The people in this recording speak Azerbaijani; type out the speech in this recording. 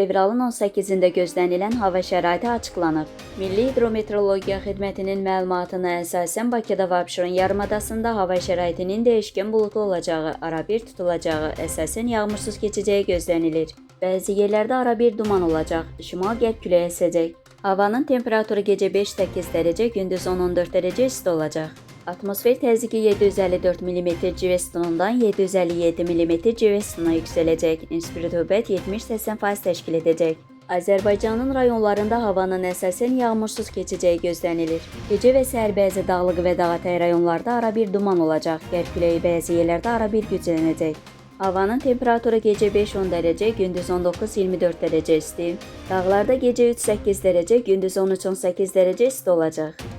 Fevralın 18-də gözlənilən hava şəraiti açıqlanıb. Milli Hidrometeorologiya Xidmətinin məlumatına əsasən Bakıda və Abşeron yarımadasında hava şəraitinin dəyişkən buludlu olacağı, arabir tutulacağı, əsasən yağmursuz keçəcəyi gözlənilir. Bəzi yerlərdə arabir duman olacaq, şimal-qərb küləyi əsəcək. Havanın temperaturu gecə 5-8 dərəcə, gündüz 10-14 dərəcə isti olacaq. Atmosfer təzyiqi 754 mm civə sütunundan 757 mm civə sütununa yüksələcək. Nisbi rütubət 70-80% təşkil edəcək. Azərbaycanın rayonlarında havanın əsasən yağmursuz keçəcəyi gözlənilir. Gecə və səhər bəzi dağlıq və dağətəyi rayonlarda arabir duman olacaq. Qərb küləyi bəzi yerlərdə arabir güclənəcək. Havanın temperaturu gecə 5-10 dərəcə, gündüz 19-24 dərəcə isti. Dağlarda gecə 3-8 dərəcə, gündüz 13-18 dərəcə isti olacaq.